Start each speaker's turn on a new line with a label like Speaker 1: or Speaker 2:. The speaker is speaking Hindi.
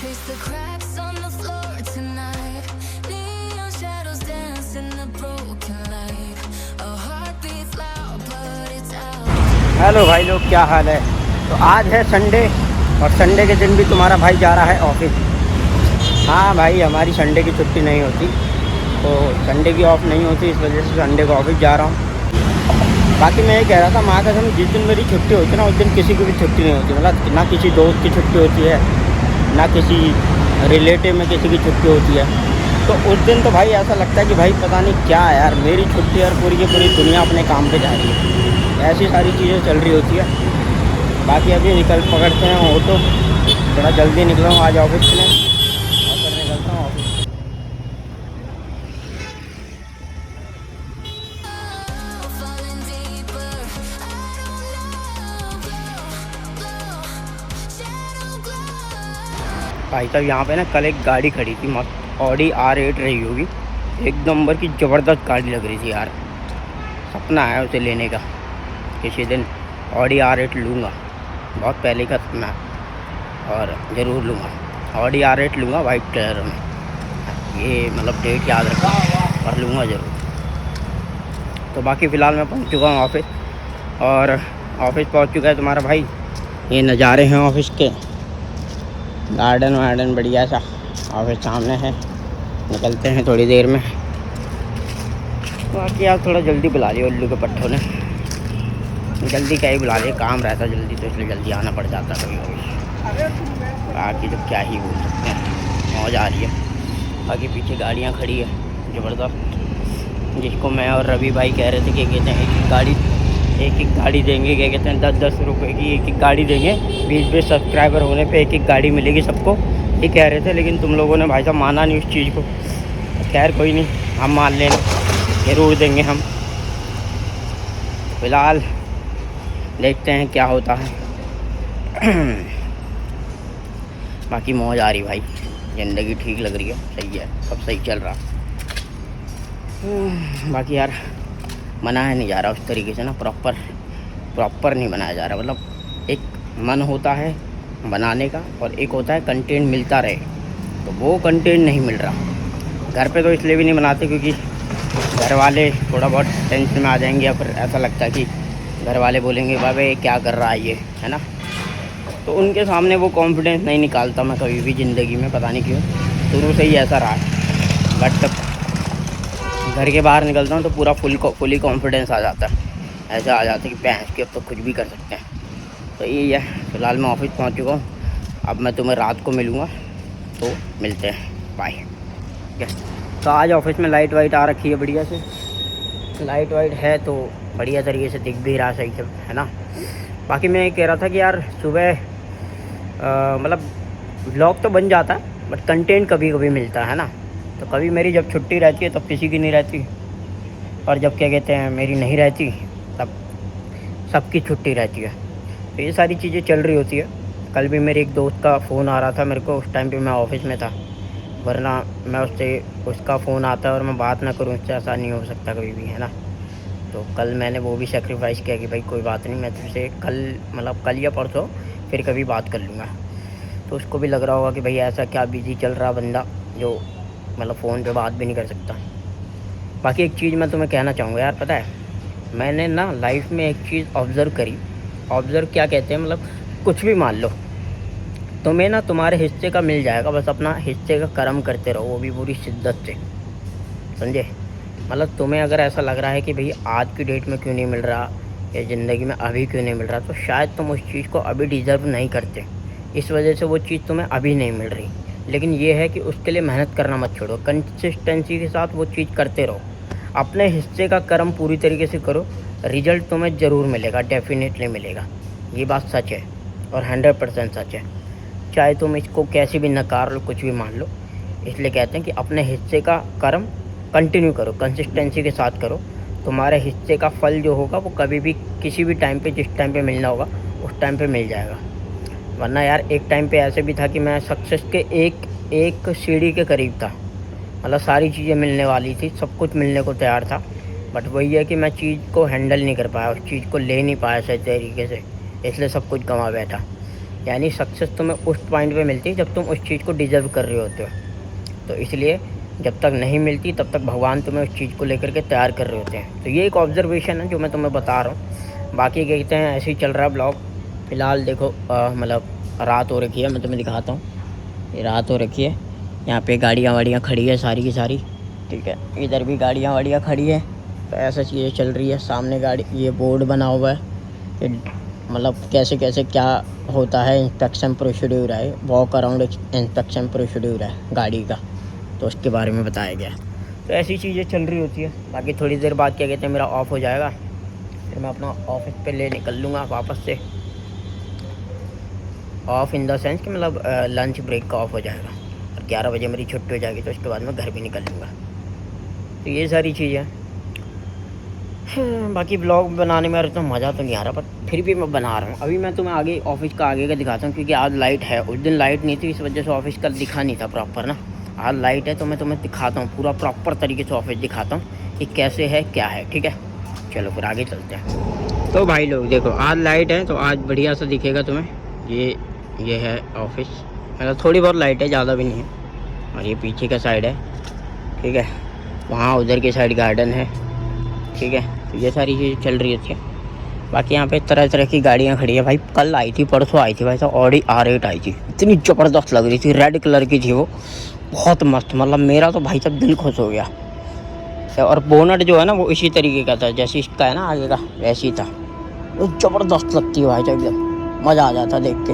Speaker 1: trace the cracks on the floor tonight. Neon shadows dance in the broken light. A heart beats loud but it's out.
Speaker 2: Hello भाई लोग, क्या हाल है। तो आज है संडे और संडे के दिन भी तुम्हारा भाई जा रहा है ऑफिस। हाँ भाई, हमारी संडे की छुट्टी नहीं होती, तो संडे की ऑफ नहीं होती, इस वजह से संडे को ऑफिस जा रहा हूँ। बाकी मैं ये कह रहा था, माँ कसम जिस दिन मेरी छुट्टी होती है ना, उस दिन किसी की भी छुट्टी नहीं होती। मतलब ना किसी दोस्त की छुट्टी होती है, ना किसी रिलेटिव में किसी की छुट्टी होती है। तो उस दिन तो भाई ऐसा लगता है कि भाई पता नहीं क्या है यार, मेरी छुट्टी और पूरी की पूरी दुनिया अपने काम पे जा रही है। ऐसी सारी चीज़ें चल रही होती है। बाकी अभी पकड़ते हैं ऑटो, थोड़ा जल्दी निकला हूँ आज ऑफिस में और फिर निकलता हूँ office.
Speaker 1: Falling deeper. I don't know. Shadow glow.
Speaker 2: भाई साहब, यहाँ पे ना कल एक गाड़ी खड़ी थी मस्त, ऑडी R8 रही होगी, एक नंबर की ज़बरदस्त गाड़ी लग रही थी यार। सपना है उसे लेने का, किसी दिन ऑडी R8 लूँगा। बहुत पहले का सपना है और ज़रूर लूँगा। ऑडी R8 लूँगा वाइट कलर में, ये मतलब डेट याद रखा और लूँगा ज़रूर। तो बाकी फ़िलहाल मैं पहुँच चुका हूँ ऑफिस, और ऑफिस पहुँच चुका है तुम्हारा भाई। ये नज़ारे हैं ऑफिस के, गार्डन वार्डन बढ़िया सा, ऑफिस सामने है। निकलते हैं थोड़ी देर में। बाकी यार थोड़ा जल्दी बुला लिया उल्लू के पट्टों ने, जल्दी क्या ही बुला लिया, काम रहता जल्दी, तो इसलिए जल्दी आना पड़ जाता कभी कभी। बाकी तो क्या ही बोल सकते हैं, मौज आ रही है। बाकी पीछे गाड़ियाँ खड़ी है ज़बरदस्त, जिसको मैं और रवि भाई कह रहे थे कि कहते हैं एक एक गाड़ी देंगे, क्या कहते हैं 10-10 रुपये की एक एक गाड़ी देंगे, 20-20 सब्सक्राइबर होने पे एक एक गाड़ी मिलेगी सबको, ये कह रहे थे। लेकिन तुम लोगों ने भाई साहब माना नहीं उस चीज़ को। खैर कोई नहीं, हम मान लेना, ज़रूर देंगे हम। फ़िलहाल देखते हैं क्या होता है। बाकी मौज आ रही भाई, ज़िंदगी ठीक लग रही है, सही है, सब सही चल रहा। बाकी यार बनाया नहीं जा रहा उस तरीके से ना, प्रॉपर नहीं बनाया जा रहा। मतलब एक मन होता है बनाने का और एक होता है कंटेंट मिलता रहे, तो वो कंटेंट नहीं मिल रहा। घर पे तो इसलिए भी नहीं बनाते क्योंकि घर वाले थोड़ा बहुत टेंशन में आ जाएंगे, या फिर ऐसा लगता है कि घर वाले बोलेंगे बाबे क्या कर रहा है ये, है ना। तो उनके सामने वो कॉन्फिडेंस नहीं निकालता मैं कभी भी ज़िंदगी में, पता नहीं क्यों, शुरू से ही ऐसा रहा है। बट घर के बाहर निकलता हूँ तो पूरा फुली कॉन्फिडेंस आ जाता है, ऐसा आ जाता है कि भैंस के अब तो कुछ भी कर सकते हैं। तो यही है। फ़िलहाल मैं ऑफिस पहुँच चुका हूँ, अब मैं तुम्हें रात को मिलूँगा, तो मिलते हैं, बाय। तो आज ऑफिस में लाइट वाइट आ रखी है बढ़िया से, लाइट वाइट है तो बढ़िया तरीके से दिख भी रहा सही से, है ना। बाकी मैं ये कह रहा था कि यार सुबह मतलब व्लॉग तो बन जाता है, बट कंटेंट कभी कभी मिलता है ना। तो कभी मेरी जब छुट्टी रहती है तब किसी की नहीं रहती, और जब क्या कहते हैं मेरी नहीं रहती तब सबकी छुट्टी रहती है। तो ये सारी चीज़ें चल रही होती है। कल भी मेरे एक दोस्त का फ़ोन आ रहा था मेरे को, उस टाइम पे मैं ऑफिस में था, वरना मैं उसका फ़ोन आता है और मैं बात ना करूँ, उससे ऐसा नहीं हो सकता कभी भी, है ना। तो कल मैंने वो भी सेक्रीफाइस किया कि भाई कोई बात नहीं, मैं तुझसे कल या परसों फिर कभी बात कर लूँगा। तो उसको भी लग रहा होगा कि भाई ऐसा क्या बिज़ी चल रहा बंदा जो मतलब फ़ोन पे बात भी नहीं कर सकता। बाकी एक चीज़ मैं तुम्हें कहना चाहूँगा यार, पता है मैंने ना लाइफ में एक चीज़ ऑब्ज़र्व करी। ऑब्ज़र्व क्या कहते हैं, मतलब कुछ भी मान लो, तुम्हें ना तुम्हारे हिस्से का मिल जाएगा, बस अपना हिस्से का कर्म करते रहो, वो भी पूरी शिद्दत से, समझे। मतलब तुम्हें अगर ऐसा लग रहा है कि भाई आज की डेट में क्यों नहीं मिल रहा, या ज़िंदगी में अभी क्यों नहीं मिल रहा, तो शायद तुम उस चीज़ को अभी डिज़र्व नहीं करते, इस वजह से वो चीज़ तुम्हें अभी नहीं मिल रही। लेकिन ये है कि उसके लिए मेहनत करना मत छोड़ो, कंसिस्टेंसी के साथ वो चीज़ करते रहो, अपने हिस्से का कर्म पूरी तरीके से करो, रिज़ल्ट तुम्हें ज़रूर मिलेगा, डेफिनेटली मिलेगा। ये बात सच है और 100% सच है, चाहे तुम इसको कैसे भी नकार लो, कुछ भी मान लो। इसलिए कहते हैं कि अपने हिस्से का कर्म कंटिन्यू करो, कंसिस्टेंसी के साथ करो, तुम्हारे हिस्से का फल जो होगा वो कभी भी किसी भी टाइम पे, जिस टाइम पे मिलना होगा उस टाइम पे मिल जाएगा। वरना यार एक टाइम पे ऐसे भी था कि मैं सक्सेस के एक सीढ़ी के करीब था, मतलब सारी चीज़ें मिलने वाली थी, सब कुछ मिलने को तैयार था, बट वही है कि मैं चीज़ को हैंडल नहीं कर पाया, उस चीज़ को ले नहीं पाया सही तरीके से, इसलिए सब कुछ गंवा बैठा। यानी सक्सेस तुम्हें उस पॉइंट पे मिलती है जब तुम उस चीज़ को डिजर्व कर रहे होते हो। तो इसलिए जब तक नहीं मिलती तब तक भगवान तुम्हें उस चीज़ को लेकर के तैयार कर रहे होते हैं। तो ये एक ऑब्जर्वेशन है जो मैं तुम्हें बता रहा हूँ। बाकी कहते हैं ऐसे ही चल रहा है ब्लॉग। फ़िलहाल देखो मतलब रात हो रखी है, मैं तुम्हें दिखाता हूँ। ये रात हो रखी है, यहाँ पे गाड़ियाँ वाड़ियाँ खड़ी है सारी की सारी, ठीक है। इधर भी गाड़ियाँ वाड़ियाँ खड़ी है। तो ऐसा चीज़ें चल रही है। सामने गाड़ी, ये बोर्ड बना हुआ है कि मतलब कैसे कैसे क्या होता है, इंस्पेक्शन प्रोसीड्यूर है, वॉक अराउंड इंस्पेक्शन प्रोसीड्यूर है गाड़ी का, तो उसके बारे में बताया गया। तो ऐसी चीज़ें चल रही होती है। बाकी थोड़ी देर बाद क्या कहते हैं मेरा ऑफ हो जाएगा, फिर मैं अपना ऑफिस पे ले निकल लूँगा वापस से। ऑफ इन द सेंस कि मतलब लंच ब्रेक का ऑफ हो जाएगा और 11 बजे मेरी छुट्टी हो जाएगी, तो उसके बाद मैं घर भी निकल लूँगा। तो ये सारी चीज़ें बाकी ब्लॉग बनाने में तो मज़ा तो नहीं आ रहा, पर फिर भी मैं बना रहा हूँ। अभी मैं तुम्हें आगे ऑफिस का आगे का दिखाता हूँ, क्योंकि आज लाइट है। उस दिन लाइट नहीं थी, इस वजह से ऑफिस का दिखा नहीं था प्रॉपर ना। आज लाइट है तो मैं तुम्हें दिखाता हूँ, पूरा प्रॉपर तरीके से ऑफिस दिखाता हूँ कि कैसे है क्या है, ठीक है। चलो फिर आगे चलते हैं। तो भाई लोग देखो, आज लाइट है तो आज बढ़िया सा दिखेगा तुम्हें। ये है ऑफिस, मतलब थोड़ी बहुत लाइट है, ज़्यादा भी नहीं है। और ये पीछे का साइड है, ठीक है। वहाँ उधर की साइड गार्डन है, ठीक है। तो ये सारी चीज़ चल रही है। बाकी यहाँ पे तरह तरह की गाड़ियाँ खड़ी है भाई। कल आई थी, परसों आई थी भाई साहब, ऑडी R8 आई थी, इतनी ज़बरदस्त लग रही थी, रेड कलर की थी वो, बहुत मस्त। मतलब मेरा तो भाई साहब दिल खुश हो गया। और बोनट जो है ना वो इसी तरीके का था जैसे इसका है ना आगे का, वैसे ही था। वो ज़बरदस्त लगती है भाई साहब, एकदम मज़ा आ जाता देख के।